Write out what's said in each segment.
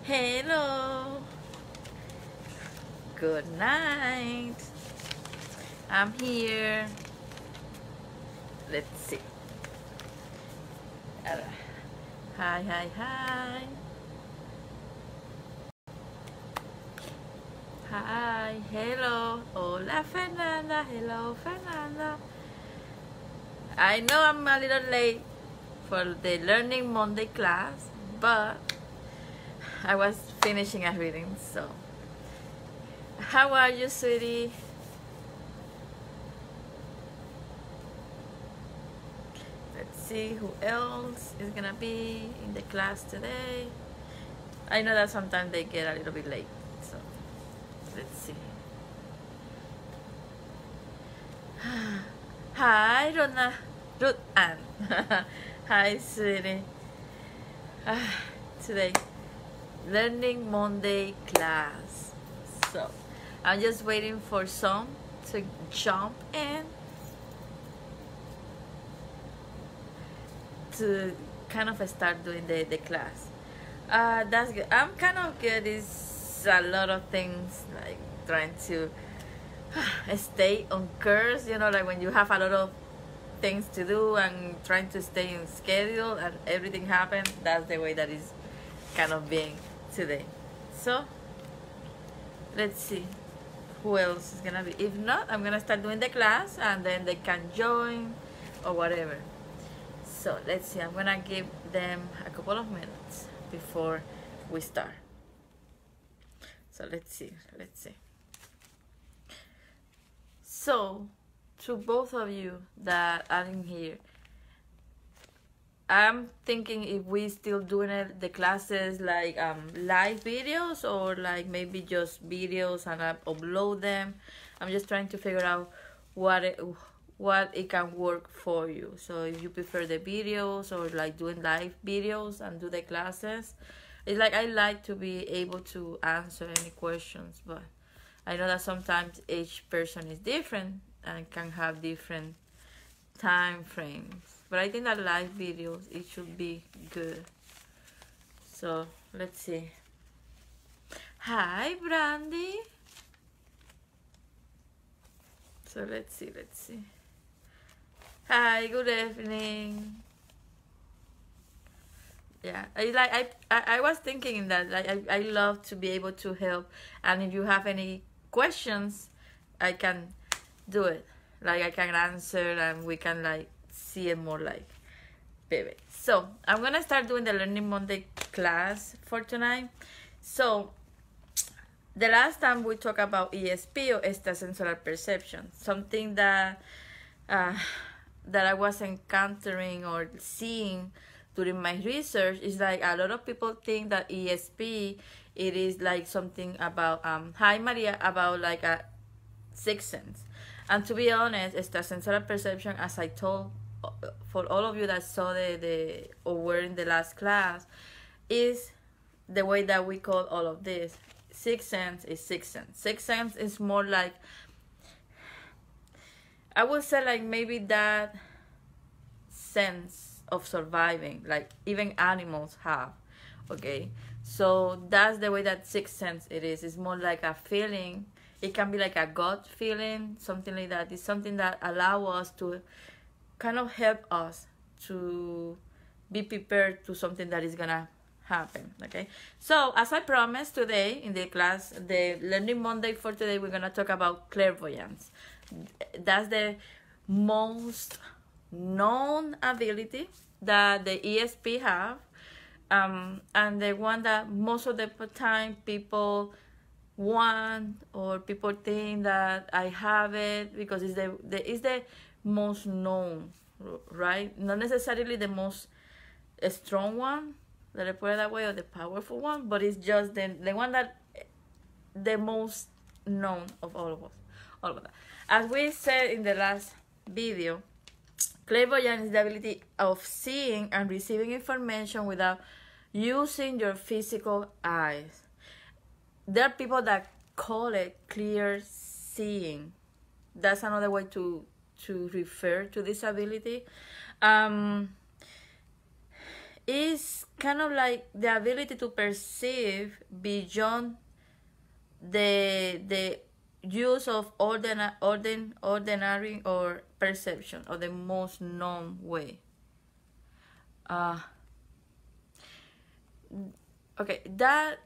Hello. Good night. I'm here. Let's see. Hi, hi, hi. Hi. Hello. Hola, Fernanda. Hello, Fernanda. I know I'm a little late for the Learning Monday class, but I was finishing a reading, so. How are you, sweetie? Let's see who else is gonna be in the class today. I know that sometimes they get a little bit late, so let's see. Hi, Rona. Ruth Ann. Hi, sweetie. Today, Learning Monday class. So, I'm just waiting for some to jump in to kind of start doing the class. That's good. I'm kind of good. It's a lot of things like trying to stay on course, like when you have a lot of things to do and trying to stay in schedule and everything happens. That's the way that is kind of being today. So let's see who else is gonna be. If not, I'm gonna start doing the class and then they can join or whatever. So let's see, I'm gonna give them a couple of minutes before we start. So let's see. So, to both of you that are in here, I'm thinking if we still doing the classes like live videos or like maybe just videos and I upload them. I'm just trying to figure out what it can work for you. So if you prefer the videos or like doing live videos and do the classes, it's like I like to be able to answer any questions, but I know that sometimes each person is different and can have different time frames. But I think that live videos, it should be good. So, let's see. Hi, Brandy. So, let's see. Hi, good evening. Yeah, I was thinking that I love to be able to help, and if you have any questions, I can do it. Like I can answer and we can like see it more like vivid. So I'm gonna start doing the Learning Monday class for tonight. So the last time we talked about ESP or extrasensorial perception, something that I was encountering or seeing during my research is like a lot of people think that ESP it is like something about hi Maria, about like a sixth sense. And to be honest, extrasensorial perception, as I told for all of you that saw the or were in the last class, is the way that we call all of this. Sixth sense is sixth sense. Sixth sense is more like, I would say like maybe that sense of surviving, like even animals have. Okay, so that's the way that sixth sense it is. It's more like a feeling. It can be like a gut feeling, something like that. It's something that allows us to kind of help us to be prepared to something that is gonna happen. Okay, so as I promised today in the class, the Learning Monday for today, we're gonna talk about clairvoyance. That's the most known ability that the ESP have, and the one that most of the time people want or people think that I have it because it's the most known, right? Not necessarily the most strong one, let it put it that way, or the powerful one, but it's just the one that the most known of all of us, all of that. As we said in the last video, clairvoyance is the ability of seeing and receiving information without using your physical eyes. There are people that call it clear seeing. That's another way to refer to this ability. It's kind of like the ability to perceive beyond the use of ordinary or perception or the most known way. Uh, okay, that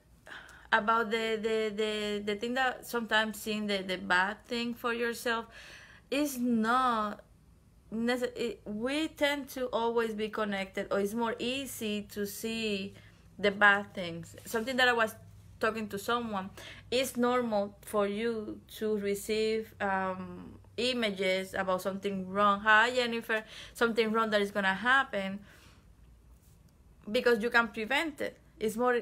about the thing that sometimes seeing the bad thing for yourself is not we tend to always be connected, or it's more easy to see the bad things. Something that I was talking to someone, it's normal for you to receive images about something wrong. Hi Jennifer, something wrong that is gonna happen, because you can prevent it. It's more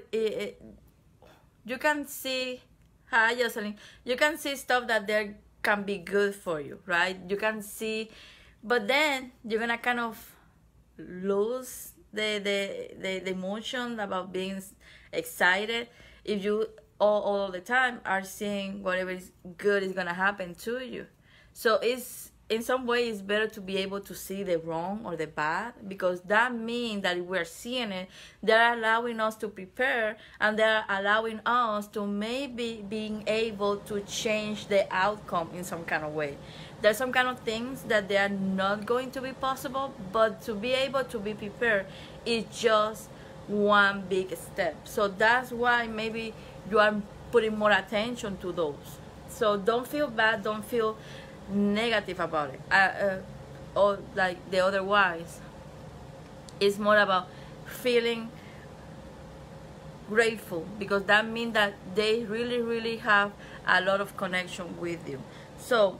you can see, hi Jocelyn, you can see stuff that there can be good for you, right? You can see, but then you're gonna kind of lose the emotion about being excited if you all the time are seeing whatever is good is gonna happen to you. So it's, in some way, it's better to be able to see the wrong or the bad, because that means that if we're seeing it, they're allowing us to prepare, and they're allowing us to maybe being able to change the outcome in some kind of way. There's some kind of things that they are not going to be possible, but to be able to be prepared is just one big step. So that's why maybe you are putting more attention to those. So don't feel bad, don't feel negative about it, or like the otherwise. It's more about feeling grateful, because that means that they really have a lot of connection with you. So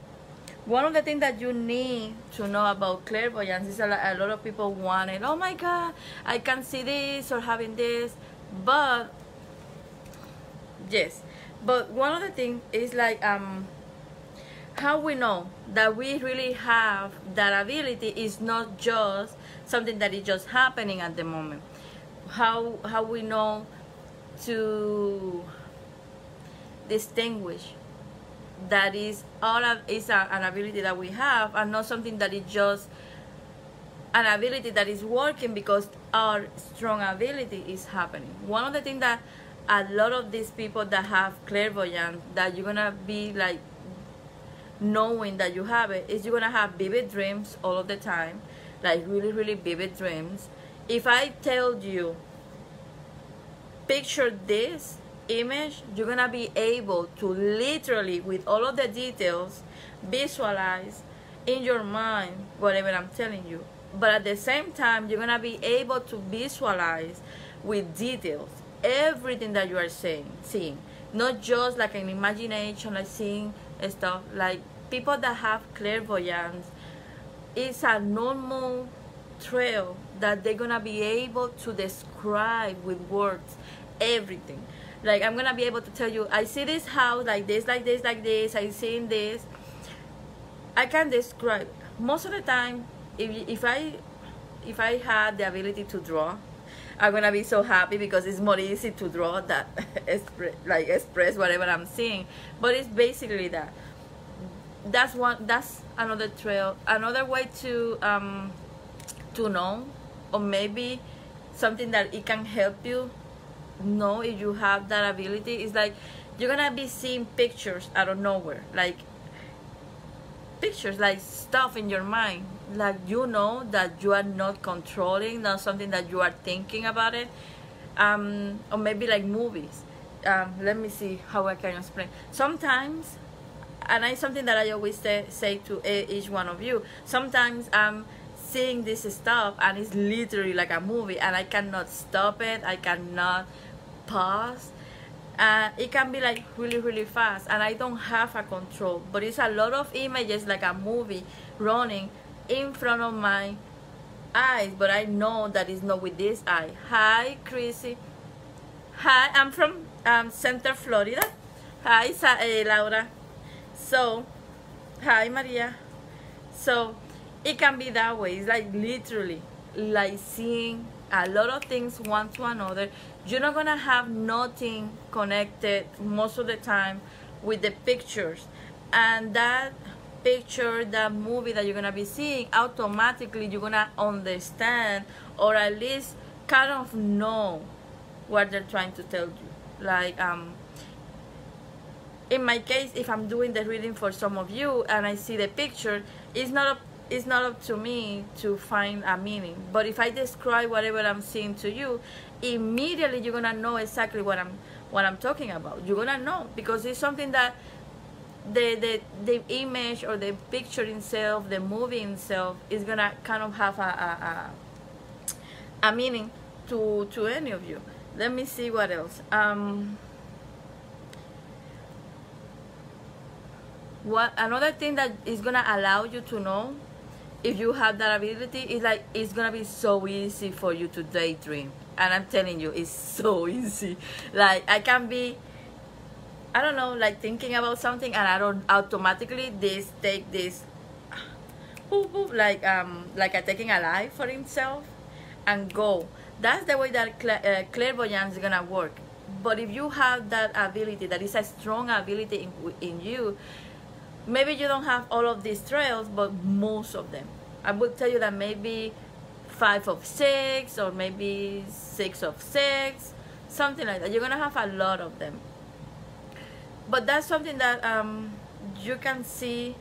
one of the things that you need to know about clairvoyance is a lot of people want it. Oh my God, I can see this or having this, but yes, but one of the things is like how we know that we really have that ability is not just something that is just happening at the moment. How we know to distinguish that is an ability that we have, and not something that is just an ability that is working because our strong ability is happening. One of the things that a lot of these people that have clairvoyance, that you're gonna be like knowing that you have it, is you're gonna have vivid dreams all of the time, like really vivid dreams. If I tell you, picture this image, you're gonna be able to literally, with all of the details, visualize in your mind whatever I'm telling you. But at the same time, you're gonna be able to visualize with details everything that you are seeing, not just like an imagination, like seeing stuff. Like people that have clairvoyance, it's a normal trail that they're gonna be able to describe with words everything. Like I'm gonna be able to tell you, I see this house like this, like this, like this, I seen this. I can describe. Most of the time, if I had the ability to draw, I'm gonna be so happy, because it's more easy to draw that express whatever I'm seeing. But it's basically that. That's another trail, another way to know, or maybe something that it can help you know if you have that ability. Is like you're gonna be seeing pictures out of nowhere, like pictures, like stuff in your mind, like you know that you are not controlling, not something that you are thinking about it, or maybe like movies. Let me see how I can explain. Sometimes, and it's something that I always say to each one of you, sometimes I'm seeing this stuff and it's literally like a movie, and I cannot stop it, I cannot pause. It can be like really fast, and I don't have a control, but it's a lot of images like a movie running in front of my eyes, but I know that it's not with this eye. Hi Chrissy. Hi, I'm from Center Florida. Hi Laura. So hi Maria. So it can be that way. It's like literally like seeing a lot of things one to another. You're not gonna have nothing connected most of the time with the pictures, and that picture, that movie that you're gonna be seeing, automatically you're gonna understand, or at least kind of know what they're trying to tell you. Like, in my case, if I'm doing the reading for some of you and I see the picture, it's not up to me to find a meaning. But if I describe whatever I'm seeing to you, immediately you're gonna know exactly what I'm talking about. You're gonna know, because it's something that the image or the picture itself, the movie itself, is gonna kind of have a meaning to any of you. Let me see what else. What another thing that is gonna allow you to know if you have that ability is like, it's gonna be so easy for you to daydream. And I'm telling you, it's so easy. Like, I can be, I don't know, like thinking about something, and I don't automatically take this like a taking a life for himself and go. That's the way that clairvoyance is gonna work. But if you have that ability, that is a strong ability in you, maybe you don't have all of these trails, but most of them. I would tell you that maybe 5 of 6, or maybe 6 of 6, something like that. You're gonna have a lot of them. But that's something that you can see.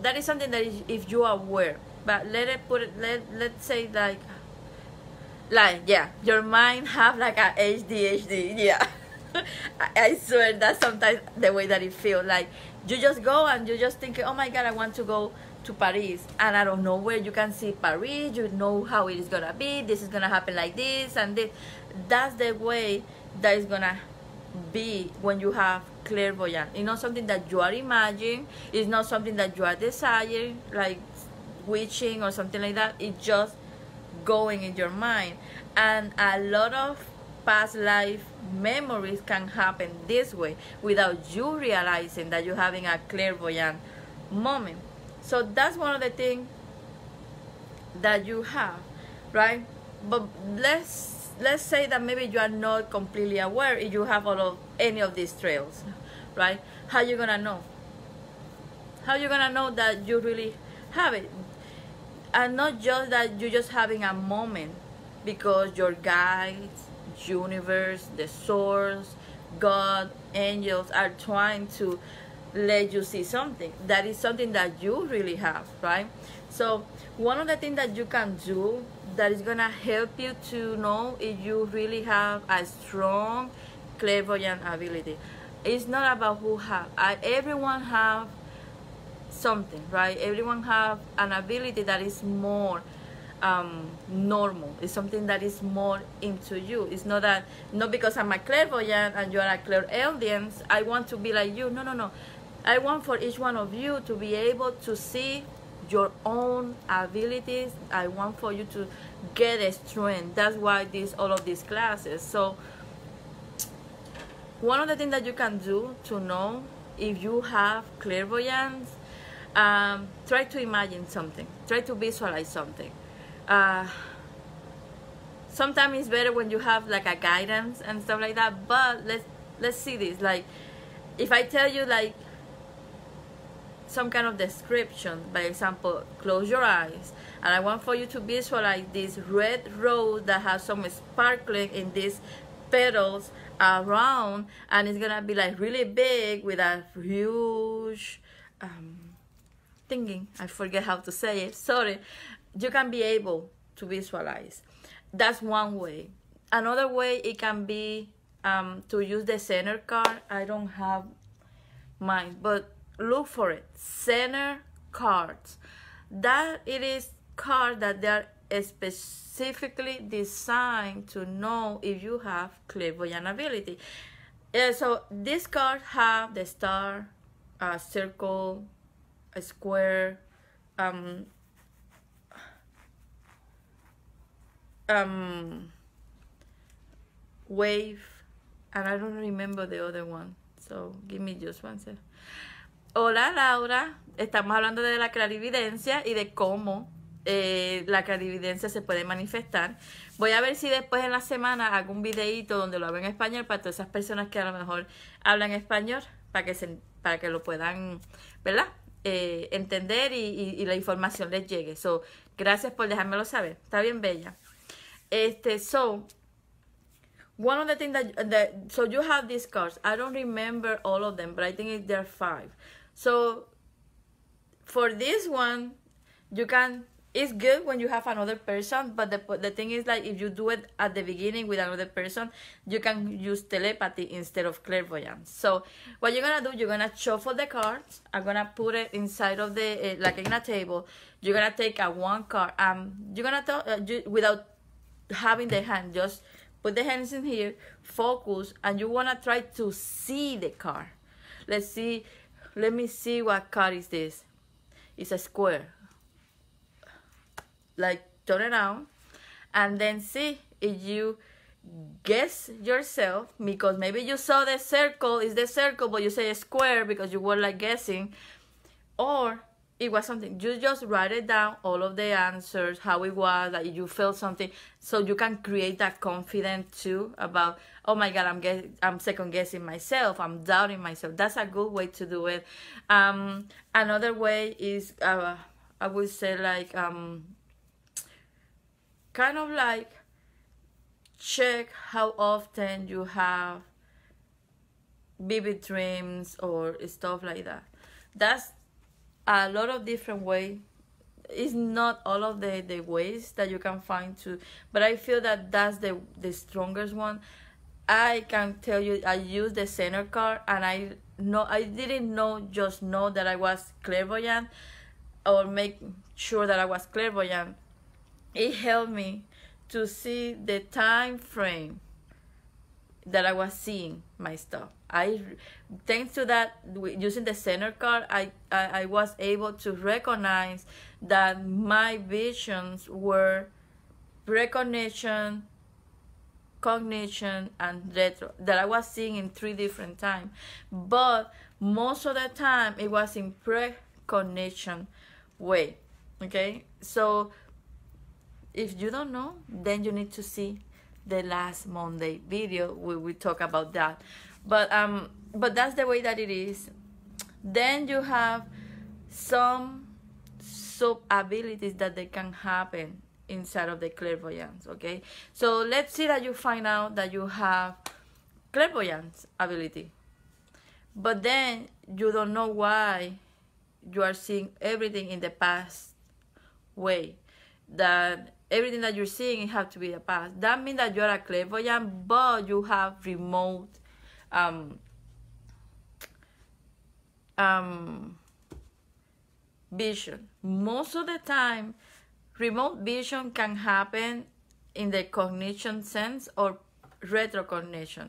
That is something that is, if you are aware. But let's say like yeah, your mind have like a ADHD. Yeah. I swear that's sometimes the way that it feels. Like, you just go and you just think, oh my God, I want to go to Paris, and I don't know where you can see Paris. You know how it is gonna be. This is gonna happen like this and this. That's the way that is gonna be when you have clairvoyance. It's not something that you are imagining. It's not something that you are desiring, like witching or something like that. It's just going in your mind. And a lot of past life memories can happen this way without you realizing that you're having a clairvoyant moment. So that's one of the things that you have, right? But let's say that maybe you are not completely aware if you have any of these trails, right? How you gonna know? How you gonna know that you really have it? And not just that you're just having a moment, because your guides, universe, the source, God, angels are trying to let you see something. That is something that you really have, right? So one of the things that you can do that is gonna help you to know if you really have a strong clairvoyant ability. It's not about who have. Everyone have something, right? Everyone have an ability that is more normal. It's something that is more into you. It's not that, not because I'm a clairvoyant and you are a clairaudience, I want to be like you. No. I want for each one of you to be able to see your own abilities. I want for you to get a strength. That's why all of these classes. So one of the things that you can do to know if you have clairvoyance, try to imagine something. Try to visualize something. Sometimes it's better when you have like a guidance and stuff like that. But let's see this. Like, if I tell you like some kind of description, by example, close your eyes, and I want for you to visualize this red rose that has some sparkling in these petals around, and it's gonna be like really big with a huge thinking. I forget how to say it, sorry. You can be able to visualize. That's one way. Another way, it can be to use the center card. I don't have mine, but look for it. Center cards. That it is cards that they are specifically designed to know if you have clairvoyant ability. So this card have the star, a circle, a square, wave, and I don't remember the other one. So give me just one second. Hola Laura, estamos hablando de la clarividencia y de cómo la clarividencia se puede manifestar. Voy a ver si después en la semana hago un videíto donde lo hago en español para todas esas personas que a lo mejor hablan español, para que lo puedan, ¿verdad? Entender y la información les llegue. So, gracias por dejármelo saber. Está bien, bella. So one of the things so you have these cards. I don't remember all of them, but I think there are 5. So for this one, you can, it's good when you have another person, but the thing is, like, if you do it at the beginning with another person, you can use telepathy instead of clairvoyance. So what you're gonna do, you're gonna shuffle the cards. I'm gonna put it inside of the like in a table. You're gonna take a one card. You're gonna without having the hand, just put the hands in here, focus, and you wanna try to see the card. Let me see what card is this. It's a square. Like, turn it around and then see if you guess yourself, because maybe you saw the circle is the circle, but you say a square because you were like guessing, or it was something. You just write it down, all of the answers, how it was, like you felt something, so you can create that confidence too about, oh my God, I'm second guessing myself, I'm doubting myself. That's a good way to do it. Another way is I would say like kind of like check how often you have vivid dreams or stuff like that. That's a lot of different ways. It's not all of the ways that you can find to, but I feel that that's the strongest one. I can tell you, I used the center card, and I didn't know that I was clairvoyant or make sure that I was clairvoyant. It helped me to see the time frame that I was seeing my stuff. Thanks to that, using the center card, I was able to recognize that my visions were precognition, cognition, and retro, that I was seeing in 3 different times. But most of the time, it was in precognition way. Okay, so if you don't know, then you need to see the last Monday video where we talk about that. But that's the way that it is. Then you have some sub abilities that they can happen inside of the clairvoyance. Okay, so let's see that you find out that you have clairvoyance ability, but then you don't know why you are seeing everything in the past way. That everything that you're seeing, it have to be the past. That means that you're a clairvoyant, but you have remote vision. Most of the time, remote vision can happen in the cognition sense or retrocognition,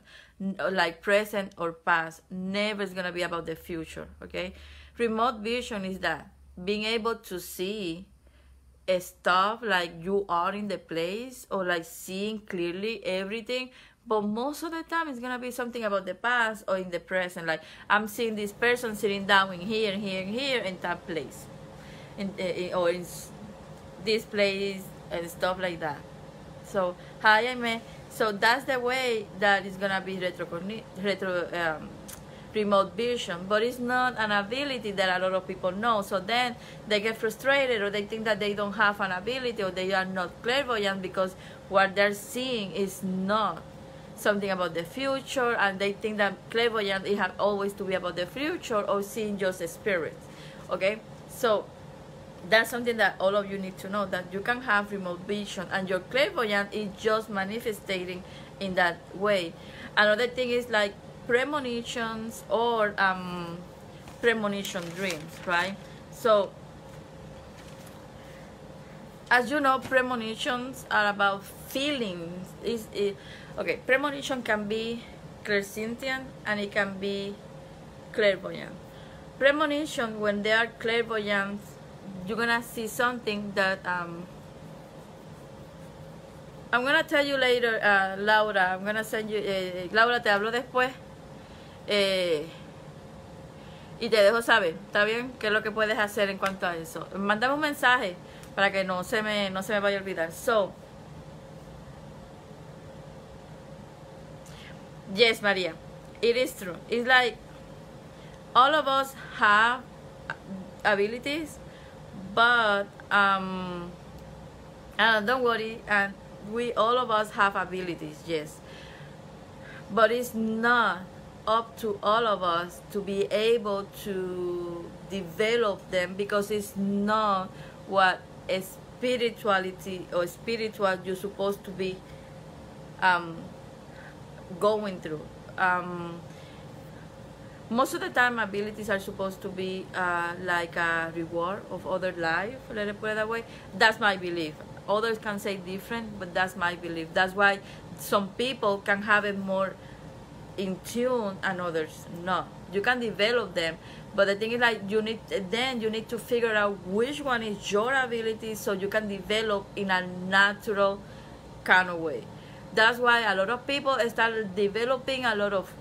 like present or past. Never is gonna be about the future. Okay, remote vision is that being able to see stuff like you are in the place, or like seeing clearly everything, but most of the time it's gonna be something about the past or in the present. Like, I'm seeing this person sitting down in here, in that place, or in this place and stuff like that. So hi, so that's the way that it's gonna be remote vision, but it's not an ability that a lot of people know. So then they get frustrated, or they think that they don't have an ability, or they are not clairvoyant because what they're seeing is not something about the future, and they think that clairvoyant, it has always to be about the future or seeing just a spirit. Okay, so that's something that all of you need to know, that you can have remote vision and your clairvoyant is just manifesting in that way. Another thing is like premonitions or premonition dreams, right? So as you know, premonitions are about feelings. Okay, premonition can be clairsentient and it can be clairvoyant. Premonition, when they are clairvoyant, you're gonna see something that I'm gonna tell you later, Laura. I'm gonna send you, Laura, te hablo después. Y te dejo saber, ¿está bien? ¿Qué es lo que puedes hacer en cuanto a eso? Mándame un mensaje para que no se me vaya a olvidar. So, yes, Maria, it is true. It's like all of us have abilities, but don't worry, and we all of us have abilities, yes, but it's not up to all of us to be able to develop them, because it's not what a spirituality or spiritual you're supposed to be um, going through. Most of the time, abilities are supposed to be like a reward of other life, let it put it that way. That's my belief. Others can say different, but that's my belief. That's why some people can have it more in tune and others not. You can develop them, but the thing is, like, you need to figure out which one is your ability, so you can develop in a natural kind of way. That's why a lot of people start developing a lot of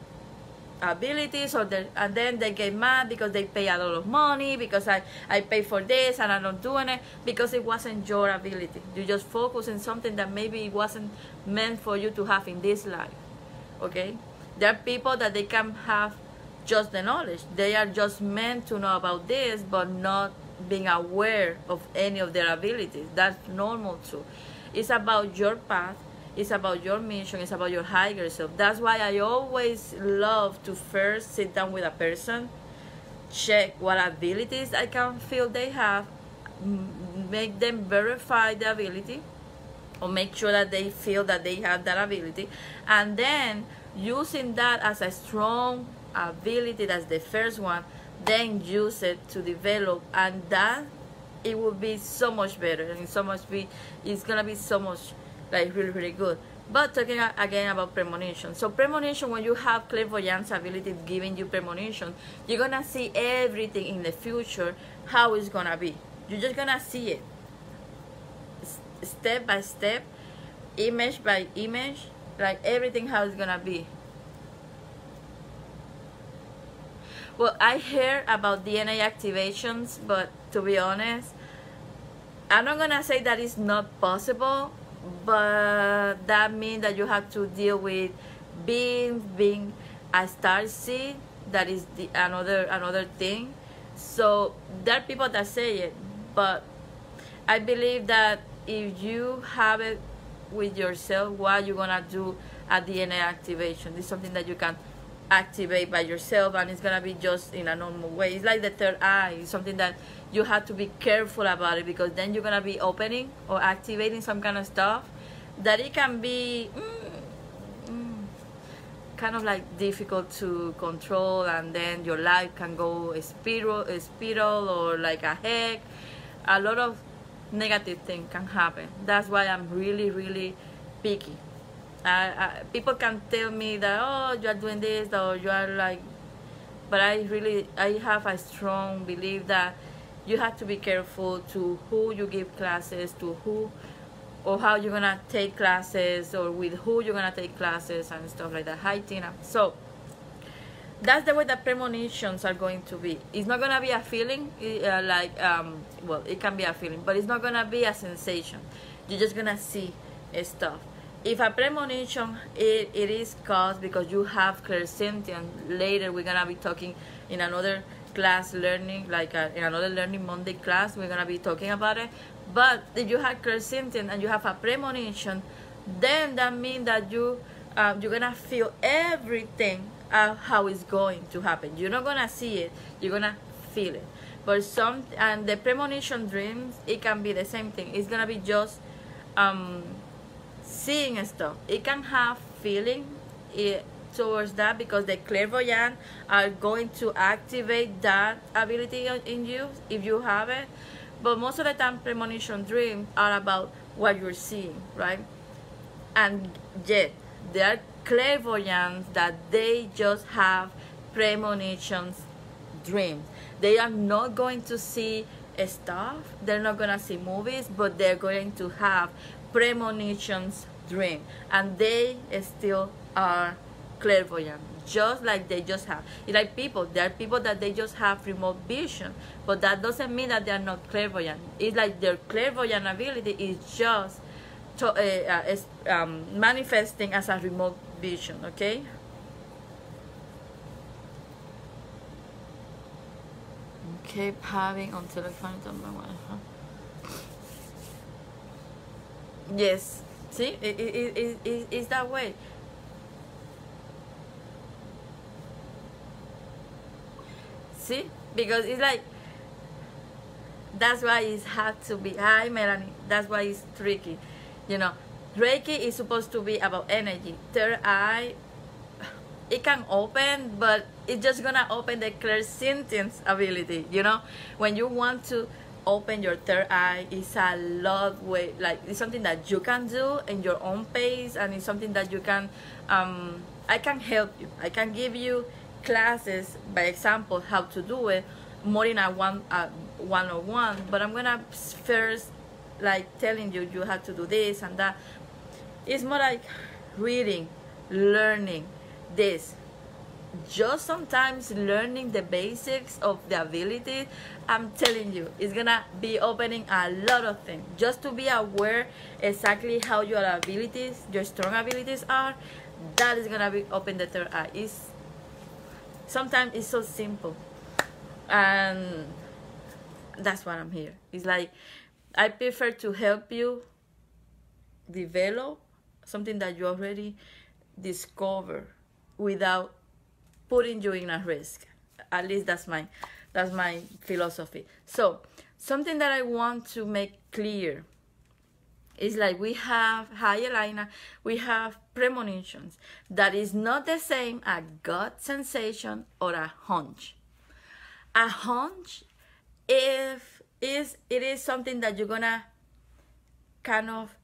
abilities, and then they get mad because they pay a lot of money, because I pay for this and I'm not doing it, because it wasn't your ability. You just focus on something that maybe it wasn't meant for you to have in this life. Okay, there are people that they can have just the knowledge, they are just meant to know about this, but not being aware of any of their abilities. That's normal too. It's about your path, it's about your mission, it's about your higher self. That's why I always love to first sit down with a person, check what abilities I can feel they have, make them verify the ability, or make sure that they feel that they have that ability, and then using that as a strong ability, that's the first one, then use it to develop, and that it will be so much better, and it's gonna be so much, like, really, really good. But talking again about premonition. So premonition, when you have clairvoyance ability giving you premonition, you're gonna see everything in the future, how it's gonna be. You're just gonna see it step by step, image by image, like everything how it's gonna be. Well, I heard about DNA activations, but to be honest, I'm not gonna say that it's not possible, but that means that you have to deal with being a star seed. That is another thing. So there are people that say it, but I believe that if you have it with yourself, what you're gonna do a DNA activation is something that you can activate by yourself, and it's gonna be just in a normal way. It's like the third eye. It's something that you have to be careful about it, because then you're gonna be opening or activating some kind of stuff that it can be kind of like difficult to control, and then your life can go a spiral or like a heck. A lot of negative things can happen. That's why I'm really, really picky. People can tell me that, oh, you are doing this, or you are like, but I have a strong belief that you have to be careful to who you give classes to, who or how you're gonna take classes, or with who you're gonna take classes and stuff like that. Hi, Tina. So that's the way that premonitions are going to be. It's not gonna be a feeling, well, it can be a feeling, but it's not gonna be a sensation. You're just gonna see stuff. If a premonition, it is caused because you have clairsentient. Later we're gonna be talking in another class learning, like in another Learning Monday class, we're gonna be talking about it. But if you have clairsentient and you have a premonition, then that means that you're gonna feel everything how it's going to happen. You're not gonna see it, you're gonna feel it. But and the premonition dreams, it can be the same thing. It's gonna be just seeing stuff. It can have feeling towards that, because the clairvoyant are going to activate that ability in you if you have it. But most of the time, premonition dreams are about what you're seeing, right? And yet there are clairvoyants that they just have premonitions dreams. They are not going to see stuff, they're not going to see movies, but they're going to have premonitions dream, and they still are clairvoyant, just like they just have. It's like people, there are people that they just have remote vision, but that doesn't mean that they are not clairvoyant. It's like their clairvoyant ability is just manifesting as a remote vision. Okay. Keep having until I find someone. Yes, See, it's that way. See, because it's like, that's why it's had to be. Hi, Melanie. That's why it's tricky. You know, Reiki is supposed to be about energy. Third eye, it can open, but it's just gonna open the clairsentience ability. You know, when you want to open your third eye, it's a lot way. Like, it's something that you can do in your own pace, and it's something that you can. I can help you. I can give you classes by example how to do it more in a one-on-one, but I'm gonna first like telling you you have to do this and that. It's more like reading, learning this. Just sometimes learning the basics of the ability, I'm telling you, it's gonna be opening a lot of things. Just to be aware exactly how your abilities, your strong abilities are, that is gonna be open the third eye. It's sometimes it's so simple, and that's what I'm here. It's like, I prefer to help you develop something that you already discover without putting you in a risk. At least that's my philosophy. So something that I want to make clear is like, we have, hi Elena, we have premonitions. That is not the same a gut sensation or a hunch. A hunch, if it is something that you're gonna kind of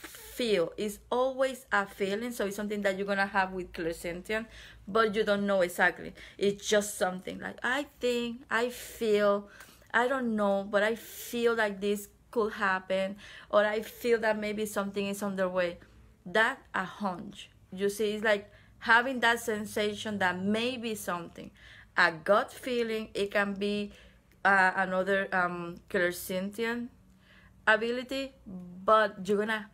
feel. It's always a feeling, so it's something that you're gonna have with clairsentient, but you don't know exactly. It's just something like, I think, I feel, I don't know, but I feel like this could happen, or I feel that maybe something is on the way. That a hunch. You see, it's like having that sensation that maybe something. A gut feeling, it can be another clairsentient ability, but you're gonna,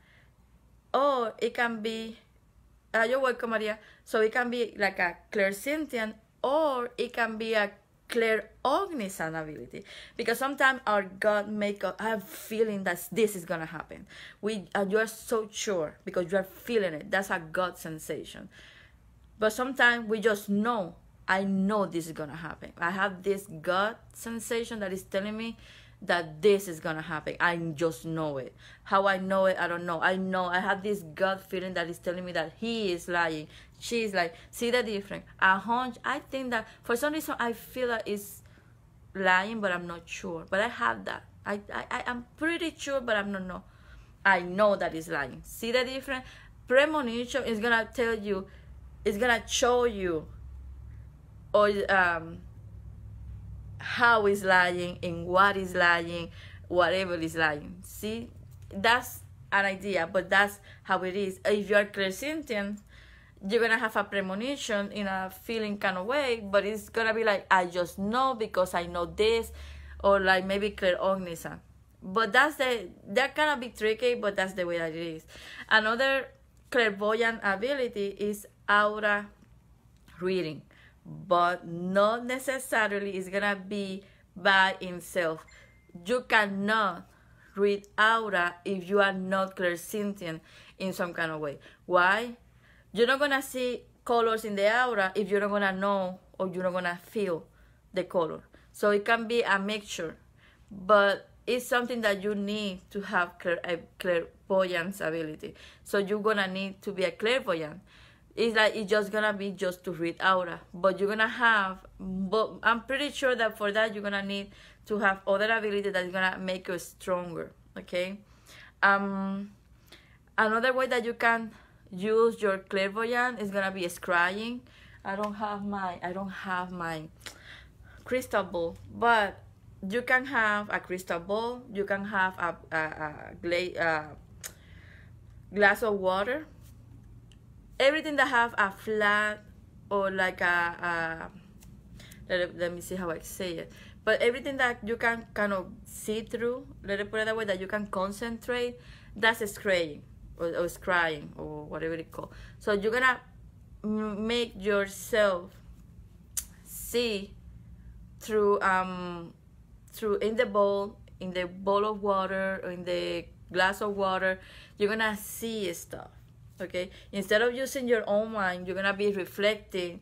or it can be, you're welcome, Maria. So it can be like a clairsentient, or it can be a claircognizant ability, because sometimes our gut make us have feeling that this is gonna happen. You are so sure because you are feeling it. That's a gut sensation. But sometimes we just know, I know this is gonna happen. I have this gut sensation that is telling me that this is gonna happen. I just know it. How I know it, I don't know. I know I have this gut feeling that is telling me that he is lying. She's like, see the difference? A hunch, I think that for some reason I feel that it's lying, but I'm not sure. But I have that. I'm pretty sure, but I'm not know. I know that it's lying. See the difference? Premonition is gonna tell you, it's gonna show you, or how is lying and what is lying, whatever is lying. See, that's an idea, but that's how it is. If you're clairsentient, you're gonna have a premonition in a feeling kind of way, but it's gonna be like, I just know because I know this, or like maybe claircognizant. But that kind of be tricky, but that's the way that it is. Another clairvoyant ability is aura reading, but not necessarily is gonna be by itself. You cannot read aura if you are not clairsentient in some kind of way. Why? You're not gonna see colors in the aura if you're not gonna know, or you're not gonna feel the color. So it can be a mixture, but it's something that you need to have a clairvoyance ability. So you're gonna need to be a clairvoyant. It's like, it's just gonna be just to read aura, but you're gonna have, but I'm pretty sure that for that you're gonna need to have other ability that is gonna make you stronger. Okay. Another way that you can use your clairvoyance is gonna be scrying. I don't have my crystal ball, but you can have a crystal ball. You can have a glass of water. Everything that have a flat, or like let me see how I say it, but everything that you can kind of see through, let it put it that way, that you can concentrate, that's scrying, or scrying, or whatever it called. So you're gonna make yourself see through in the bowl of water, or in the glass of water, you're gonna see stuff. Okay, instead of using your own mind, you're gonna be reflecting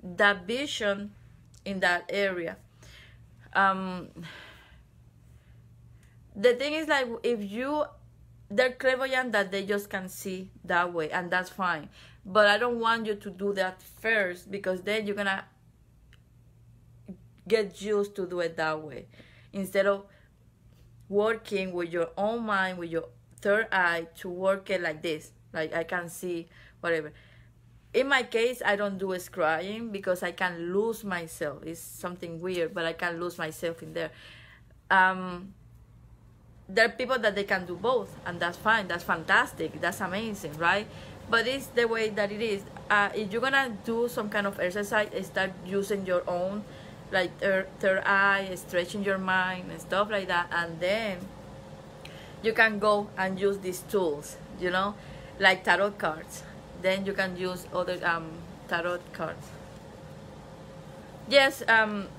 that vision in that area. um the thing is, like, if you, they're clairvoyant that they just can see that way, and that's fine, but I don't want you to do that first, because then you're gonna get used to do it that way, instead of working with your own mind, with your third eye, to work it like this, like I can see whatever. In my case, I don't do scrying because I can lose myself. It's something weird, but I can lose myself in there. There are people that they can do both, and that's fine, that's fantastic, that's amazing, right? But it's the way that it is. If you're gonna do some kind of exercise, start using your own, like third eye, stretching your mind and stuff like that, and then you can go and use these tools, you know, like tarot cards. Then you can use other tarot cards. Yes,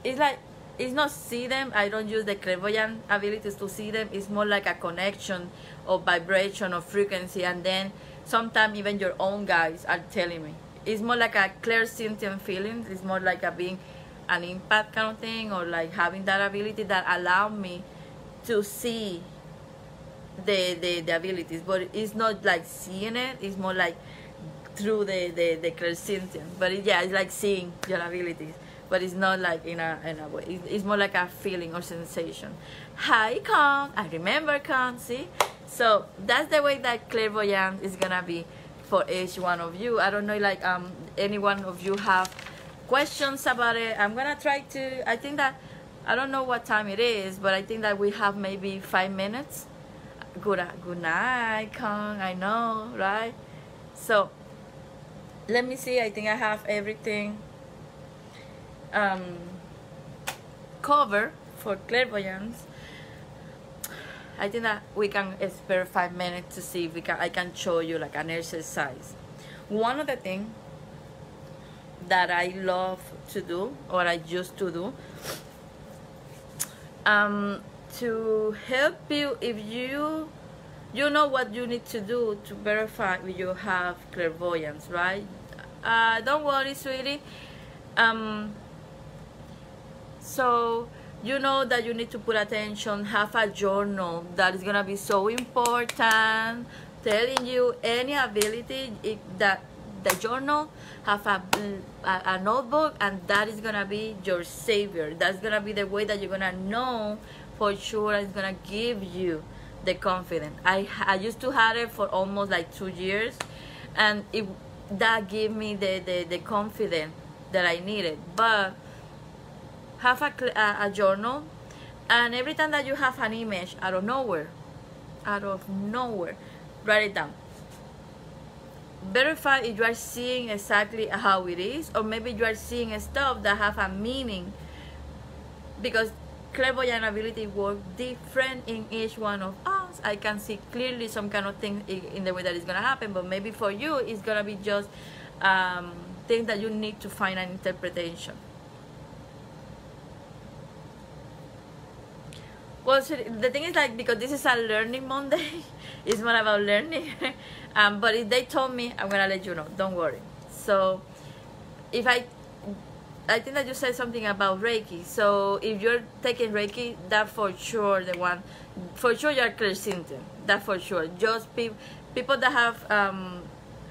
it's like, it's not see them. I don't use the clairvoyant abilities to see them. It's more like a connection of vibration or frequency, and then sometimes even your own guides are telling me. It's more like a clairsentient feeling. It's more like a being an impact kind of thing, or like having that ability that allow me to see the abilities. But it's not like seeing it. It's more like through the clairsentient. But yeah, it's like seeing your abilities, but it's not like in a way. It's more like a feeling or sensation. Hi, Kong. I remember Kong. See, so that's the way that clairvoyance is gonna be for each one of you. I don't know, like, any one of you have questions about it. I'm gonna try to. I think that, I don't know what time it is, but I think that we have maybe 5 minutes. Good night, Kong. I know, right? So let me see. I think I have everything covered for clairvoyance. I think that we can spare 5 minutes to see if I can show you like an exercise. One of the things that I love to do, or I used to do, to help you, if you know what you need to do to verify if you have clairvoyance, right? Don't worry, sweetie. So you know that you need to put attention, have a journal that is gonna be so important, telling you any ability. That the journal, have a notebook, and that is gonna be your savior. That's gonna be the way that you're gonna know for sure. It's gonna give you the confidence. I used to have it for almost like 2 years, and that gave me the confidence that I needed. But have a journal, and every time that you have an image out of nowhere, write it down. Verify if you are seeing exactly how it is, or maybe you are seeing stuff that have a meaning, because clairvoyant ability work different in each one of us. I can see clearly some kind of thing in the way that it's gonna happen, but maybe for you it's gonna be just things that you need to find an interpretation. Well, so the thing is, like, because this is a learning Monday, it's more about learning. But if they told me, I'm gonna let you know. Don't worry. So, if I think that you said something about Reiki. So if you're taking Reiki, that for sure for sure you're clairsentient. That for sure. Just people that have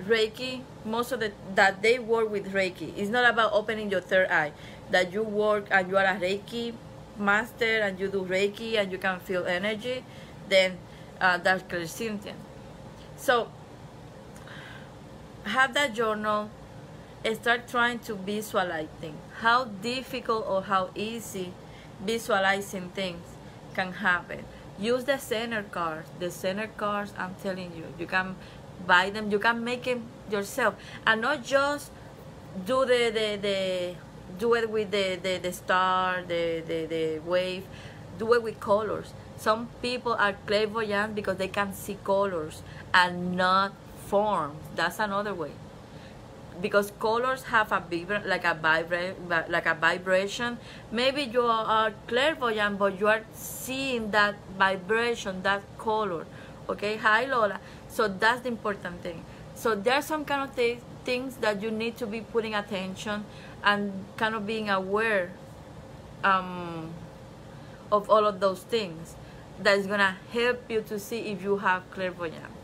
Reiki, most of that they work with Reiki. It's not about opening your third eye. That you work and you are a Reiki master and you do Reiki and you can feel energy, then that's clairsentient. So have that journal. Start trying to visualize things. How difficult or how easy visualizing things can happen. Use the center cards. The center cards, I'm telling you, you can buy them. You can make them yourself, and not just do do it with the star, the wave. Do it with colors. Some people are clairvoyant because they can see colors and not forms. That's another way. Because colors have a vibration. Maybe you are clairvoyant, but you are seeing that vibration, that color, Okay, hi Lola. So that's the important thing. So there are some kind of things that you need to be putting attention and kind of being aware um, of all of those things. That is gonna help you to see if you have clairvoyance.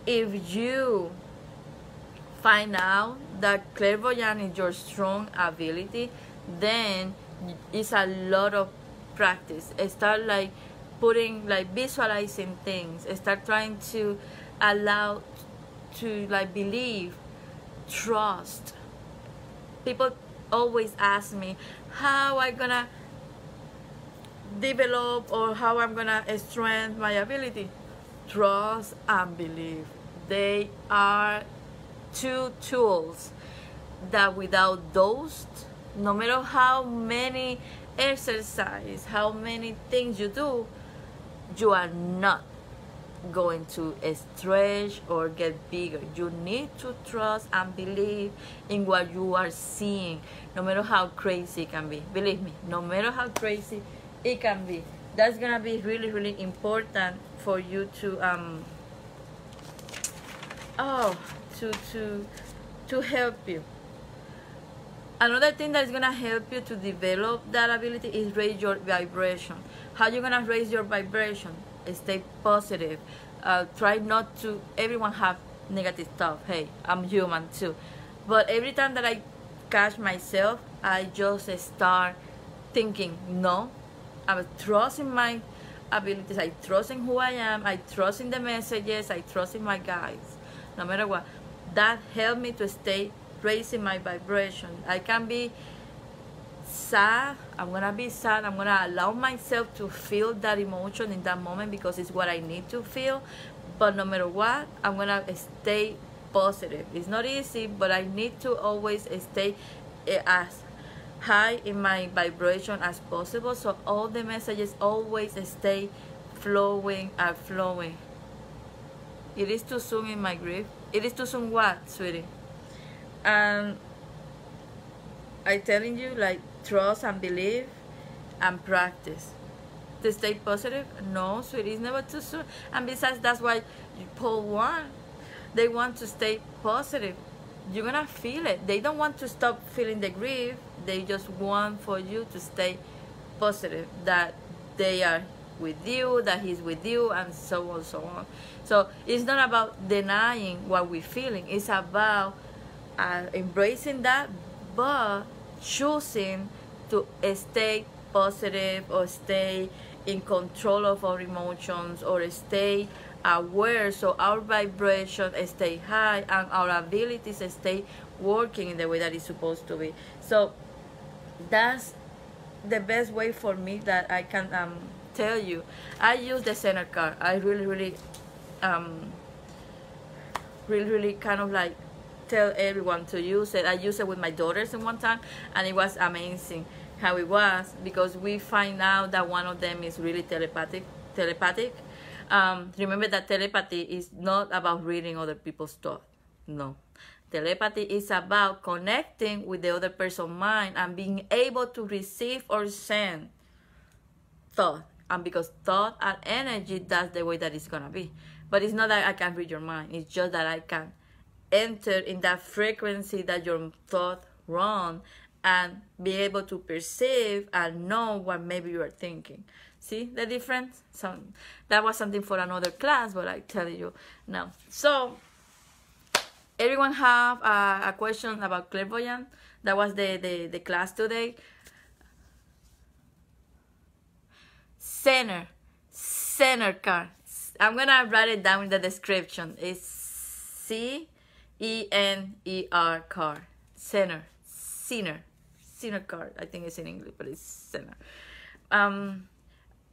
If you find out that clairvoyance is your strong ability, then it's a lot of practice. Start like putting, like visualizing things. Start trying to allow to like believe, trust. People always ask me how I gonna develop or how I'm gonna strengthen my ability. Trust and believe. They are two tools that without those, no matter how many exercise, how many things you do, you are not going to stretch or get bigger. You need to trust and believe in what you are seeing, no matter how crazy it can be. Believe me, no matter how crazy it can be, that's gonna be really, really important for you to oh, to help you. Another thing that is gonna help you to develop that ability is raise your vibration. How you gonna raise your vibration? Stay positive. Try not to. Everyone have negative stuff. Hey, I'm human too. But every time that I catch myself, I just start thinking, no, I'm trusting my abilities. I trust in who I am. I trust in the messages. I trust in my guides. No matter what, that helped me to stay raising my vibration. I can be sad. I'm gonna be sad. I'm gonna allow myself to feel that emotion in that moment because it's what I need to feel. But no matter what, I'm gonna stay positive. It's not easy, but I need to always stay as high in my vibration as possible, so all the messages always stay flowing and flowing. It is too soon in my grief. It is too soon what, sweetie? And I telling you, like, trust and believe and practice to stay positive. No, sweetie, it's never too soon. And besides, that's why Paul want. They want to stay positive. You're gonna feel it. They don't want to stop feeling the grief. They just want for you to stay positive, that they are with you, that he's with you, and so on, so on. So it's not about denying what we're feeling. It's about embracing that, but choosing to stay positive or stay in control of our emotions or stay aware, so our vibration stay high and our abilities stay working in the way that it's supposed to be. So that's the best way for me that I can tell you. I use the center card. I really kind of like tell everyone to use it. I used it with my daughters in one time, and it was amazing how it was, because we find out that one of them is really telepathic. Remember that telepathy is not about reading other people's thoughts. No. Telepathy is about connecting with the other person's mind and being able to receive or send thought. And because thought and energy, that's the way that it's going to be. But it's not that I can read your mind. It's just that I can enter in that frequency that your thought run and be able to perceive and know what maybe you are thinking. See the difference? So that was something for another class, but I tell you now. So everyone have a question about clairvoyance? That was the class today. Center card. I'm gonna write it down in the description. It's CENER card. Center card. I think it's in English, but it's center.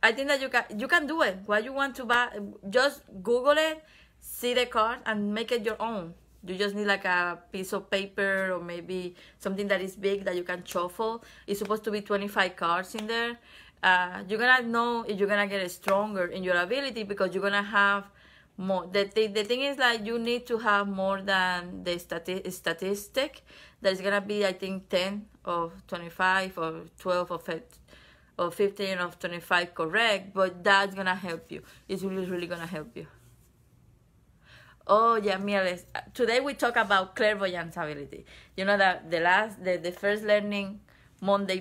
I think that you can do it. What you want to buy, just Google it, see the card, and make it your own. You just need like a piece of paper or maybe something that is big that you can shuffle. It's supposed to be 25 cards in there. You're gonna know if you're gonna get stronger in your ability because you're gonna have more. The thing is, like, you need to have more than the statistic. That is gonna be, I think, 10 or 25 or 12 or or 15 of 25 correct, but that's gonna help you. It's really, really gonna help you. Oh yeah, Mieles. Today we talk about clairvoyance ability. You know that the first learning Monday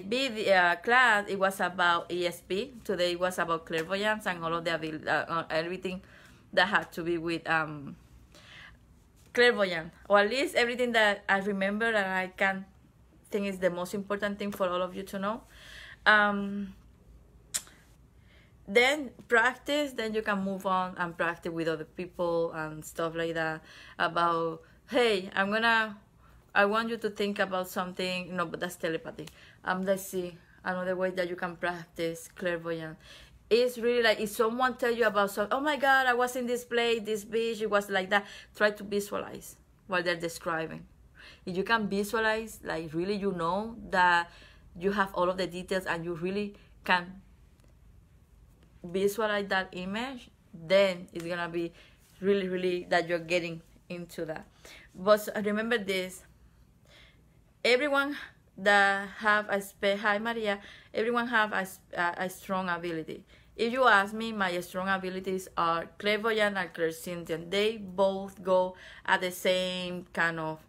class, it was about ESP. Today it was about clairvoyance and all of the ability, everything that had to be with clairvoyance, or at least everything that I remember and I can think is the most important thing for all of you to know. Then practice, then you can move on and practice with other people and stuff like that. About, hey, I want you to think about something. No, but that's telepathy. Let's see another way that you can practice clairvoyance. It's really like if someone tell you about oh my God, I was in this place, this beach, it was like that. Try to visualize what they're describing. If you can visualize, like really, you know that you have all of the details and you really can visualize that image, then it's gonna be really, really that you're getting into that. But remember this: everyone that have hi Maria, everyone have a strong ability. If you ask me, my strong abilities are clairvoyant and clairsentient. They both go at the same kind of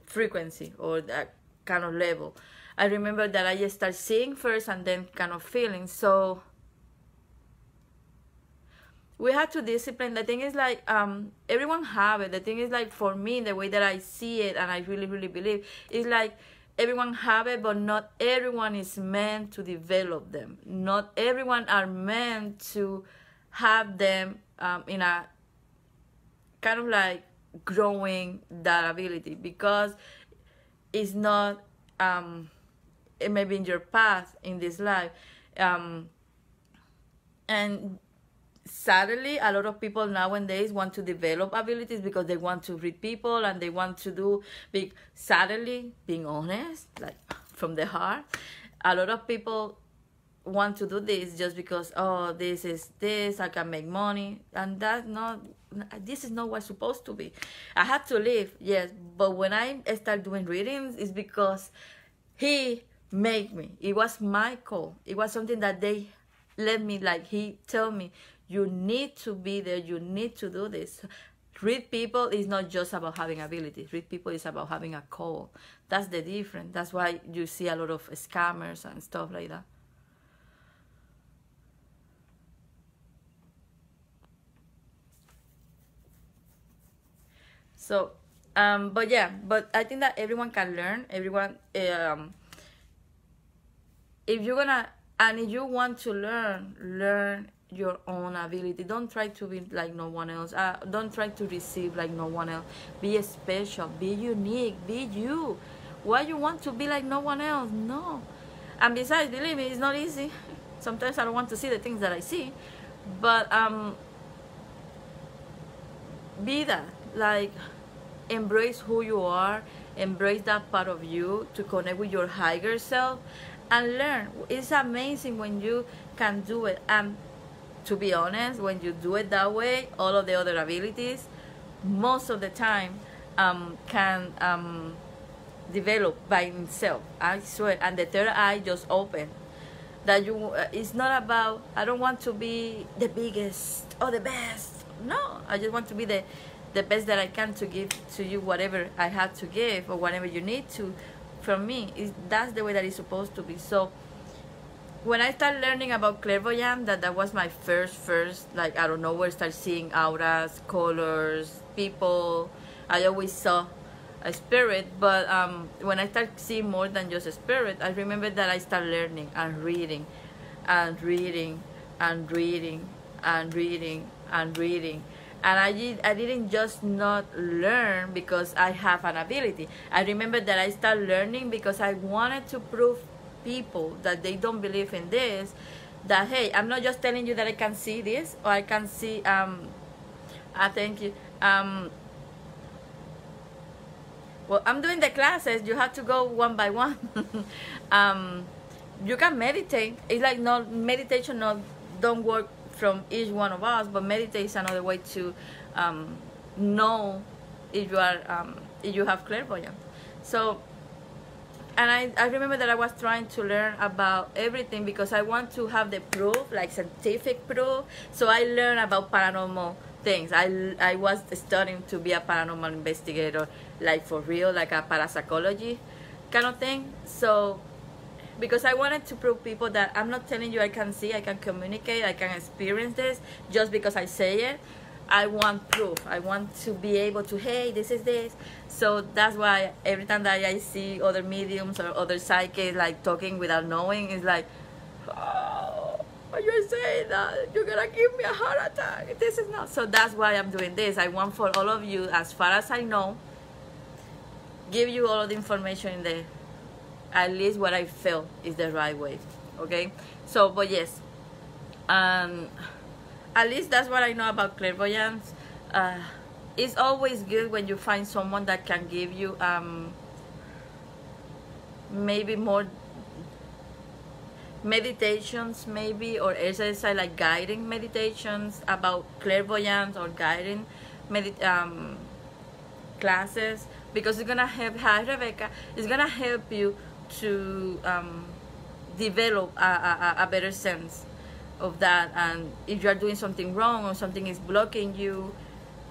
frequency or that kind of level. I remember that I just start seeing first and then kind of feeling. So we have to discipline. The thing is like everyone have it. The thing is like for me, the way that I see it and I really, really believe is like everyone have it, but not everyone is meant to develop them. Not everyone are meant to have them in a kind of like growing that ability, because it's not it may be in your path in this life. And sadly, a lot of people nowadays want to develop abilities because they want to read people and they want to do big. Sadly, being honest, like from the heart, a lot of people want to do this just because, oh, this is this, I can make money, and this is not what's supposed to be. I had to live, yes, but when I start doing readings, it's because he made me. It was my call. It was something that they let me, like he tell me, you need to be there, you need to do this. Read people is not just about having abilities. Read people is about having a call. That's the difference. That's why you see a lot of scammers and stuff like that. So, but I think that everyone can learn. Everyone, if you're gonna, and if you want to learn your own ability. Don't try to be like no one else. Don't try to receive like no one else. Be special, be unique, be you. Why you want to be like no one else? No. And besides, believe me, it's not easy. Sometimes I don't want to see the things that I see, but be that. Like, embrace who you are, embrace that part of you to connect with your higher self and learn. It's amazing when you can do it. To be honest, when you do it that way, all of the other abilities, most of the time, can develop by itself. I swear. And the third eye just open. That you, it's not about, I don't want to be the biggest or the best. No, I just want to be the best that I can to give to you whatever I have to give or whatever you need to from me. That's the way that it's supposed to be. So when I started learning about clairvoyance, that was my first, like, I don't know where, start seeing auras, colors, people. I always saw a spirit, but when I started seeing more than just a spirit, I remember that I started learning and reading and reading and reading and reading and reading. And I didn't just not learn because I have an ability. I remember that I started learning because I wanted to prove people that they don't believe in this, that hey, I'm not just telling you that I can see this or I can see thank you. Well, I'm doing the classes, you have to go one by one. You can meditate. It's like not meditation, don't work from each one of us, but meditate is another way to know if you are if you have clairvoyance. So and I remember that I was trying to learn about everything because I want to have the proof, like scientific proof. So I learned about paranormal things. I was studying to be a paranormal investigator, like for real, like a parapsychology kind of thing. So because I wanted to prove people that I'm not telling you I can see, I can communicate, I can experience this just because I say it. I want proof. I want to be able to, hey, this is this. So that's why every time that I see other mediums or other psychics like talking without knowing, it's like, oh, you're saying that you're gonna give me a heart attack. This is not. So that's why I'm doing this. I want for all of you, as far as I know, give you all of the information in there. At least what I feel is the right way. Okay. So, but yes. At least that's what I know about clairvoyance. It's always good when you find someone that can give you maybe more meditations, maybe, or exercise like guiding meditations about clairvoyance or guiding classes, because it's gonna help. Hi, Rebecca. It's gonna help you to develop a better sense of that. And if you are doing something wrong or something is blocking you,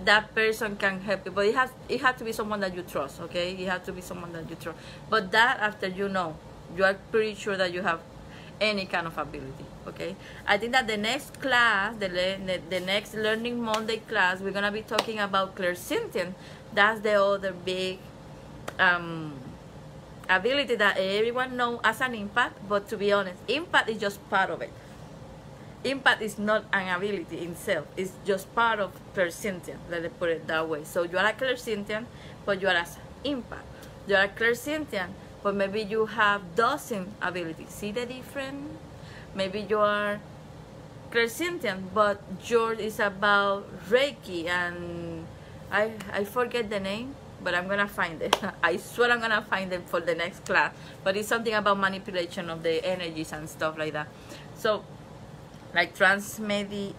that person can help you. But it has to be someone that you trust. Okay, it has to be someone that you trust. But that after you are pretty sure that you have any kind of ability. Okay, I think that the next class, the next Learning Monday class, we're gonna be talking about clairsentient. That's the other big ability that everyone knows as an empath. But to be honest, empath is just part of it. Empath is not an ability in itself. It's just part of clairsentient. Let me put it that way. So you are a clairsentient, but you are an empath. You are a clairsentient, but maybe you have dozen abilities. See the difference? Maybe you are clairsentient, but yours is about Reiki, and I forget the name, but I'm gonna find it. I swear I'm gonna find it for the next class. But it's something about manipulation of the energies and stuff like that. So, like transmediation,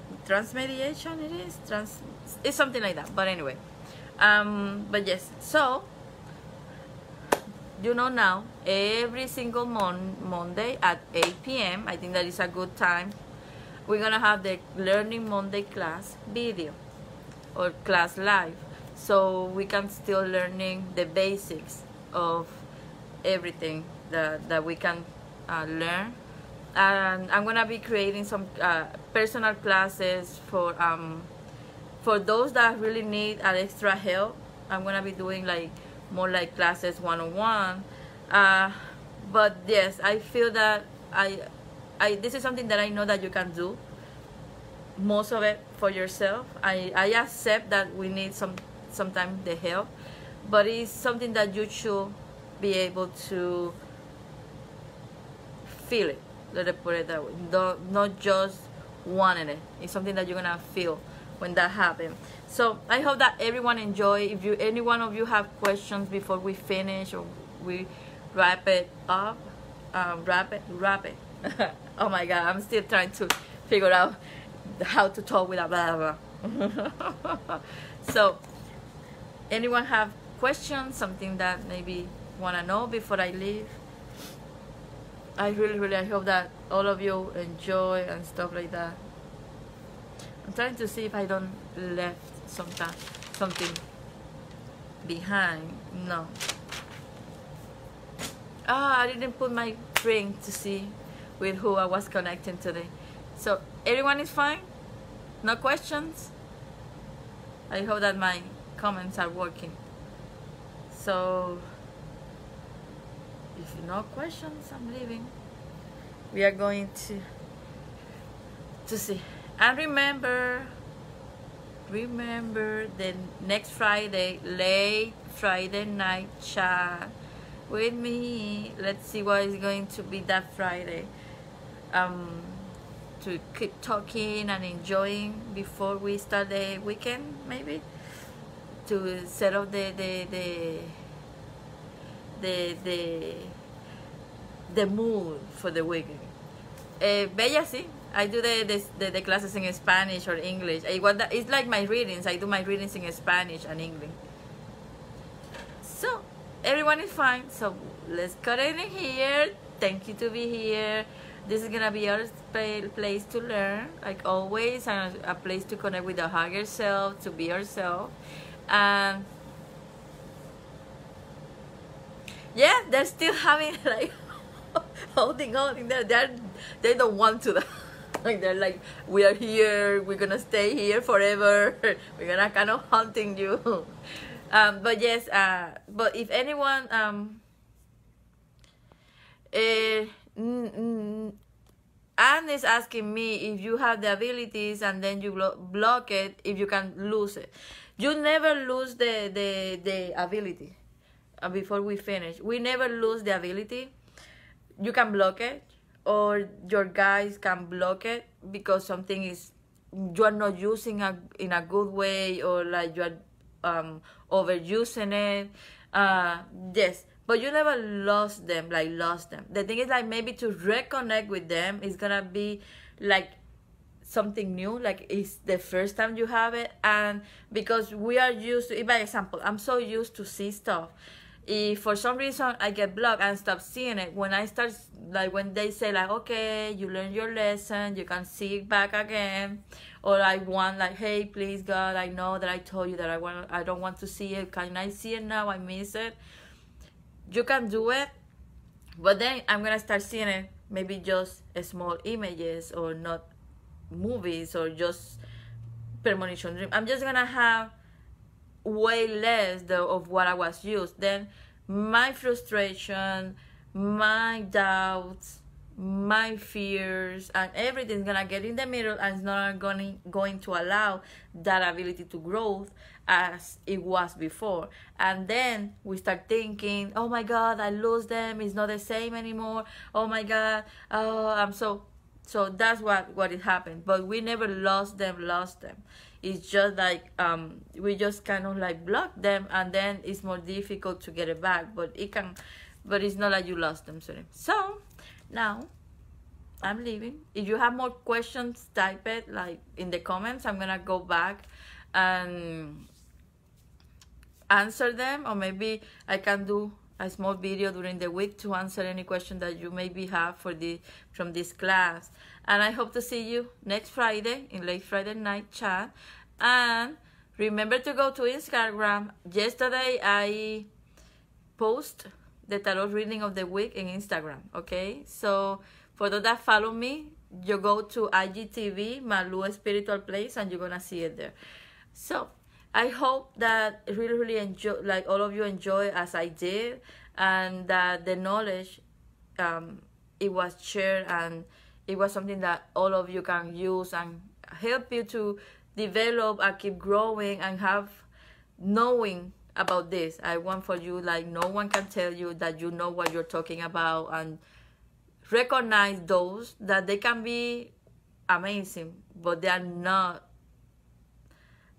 it's something like that. But anyway, but yes. So you know now, every single Monday at 8 p.m. I think that is a good time. We're gonna have the Learning Monday class video or class live, so we can still learning the basics of everything that we can learn. And I'm gonna be creating some personal classes for those that really need an extra help. I'm gonna be doing like more like classes one-on-one. But yes, I feel that this is something that I know that you can do most of it for yourself. I accept that we need sometimes the help, but it's something that you should be able to feel it. Let me put it that way. Not just wanting it. It's something that you're gonna feel when that happens. So I hope that everyone enjoy. If any one of you have questions before we finish or we wrap it up, wrap it. Oh my God, I'm still trying to figure out how to talk without blah blah. So, anyone have questions? Something that maybe wanna know before I leave? I really hope that all of you enjoy and stuff like that. I'm trying to see if I don't left something behind. No. I didn't put my ring to see with who I was connecting today. So everyone is fine? No questions? I hope that my comments are working. So if no questions, I'm leaving. We are going to see. And remember the next Friday, late Friday night chat with me. Let's see what is going to be that Friday. To keep talking and enjoying before we start the weekend, maybe to set up the mood for the weekend. Bella, sí. I do the classes in Spanish or English. It's like my readings. I do my readings in Spanish and English. So everyone is fine. So let's cut it in here. Thank you to be here. This is gonna be our place to learn, like always, and a place to connect with our higher self, to be ourselves. And yeah, they're still having like holding on in there. They don't want to. Like they're like, we are here. We're gonna stay here forever. We're gonna kind of hunting you. But yes. But if anyone Anne is asking me if you have the abilities and then you block it, if you can lose it. You never lose the ability. Before we finish, we never lose the ability. You can block it, or your guys can block it because something is, you are not using it in a good way, or like you are overusing it. Yes, but you never lost them. The thing is, like, maybe to reconnect with them is gonna be like something new, like it's the first time you have it. And because we are used to, by example, I'm so used to see stuff. If for some reason I get blocked and stop seeing it, when I start, like when they say like, okay, you learned your lesson, you can see it back again, or I want like, hey, please God, I know that I told you that I don't want to see it, can I see it now, I miss it. You can do it, but then I'm gonna start seeing it, maybe just small images, or not movies, or just premonition dream. I'm just gonna have way less of what I was used. Then my frustration, my doubts, my fears, and everything's gonna get in the middle, and it's not going to allow that ability to grow as it was before. And then we start thinking, oh my God, I lose them, it's not the same anymore, oh my God, oh, I'm so that's what it happened. But we never lost them. It's just like we just kind of like block them, and then it's more difficult to get it back. But it's not like you lost them. Sorry. So now I'm leaving. If you have more questions, type it like in the comments. I'm gonna go back and answer them, or maybe I can do a small video during the week to answer any question that you maybe have from this class. And I hope to see you next Friday in late Friday night chat. And remember to go to Instagram. Yesterday I post the tarot reading of the week in Instagram. Okay, so for those that follow me, you go to IGTV Malu Spiritual Place, and you're gonna see it there. So I hope that really enjoy, like all of you enjoy as I did, and that the knowledge it was shared, and it was something that all of you can use and help you to develop and keep growing and have knowing about this. I want for you, like, no one can tell you that you know what you're talking about, and recognize those that they can be amazing, but they are not,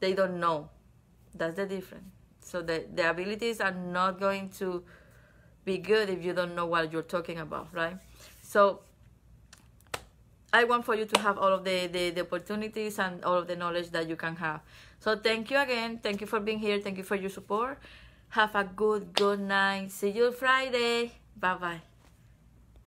they don't know. That's the difference. So the abilities are not going to be good if you don't know what you're talking about, right? So I want for you to have all of the opportunities and all of the knowledge that you can have. So thank you again. Thank you for being here. Thank you for your support. Have a good night. See you Friday. Bye-bye.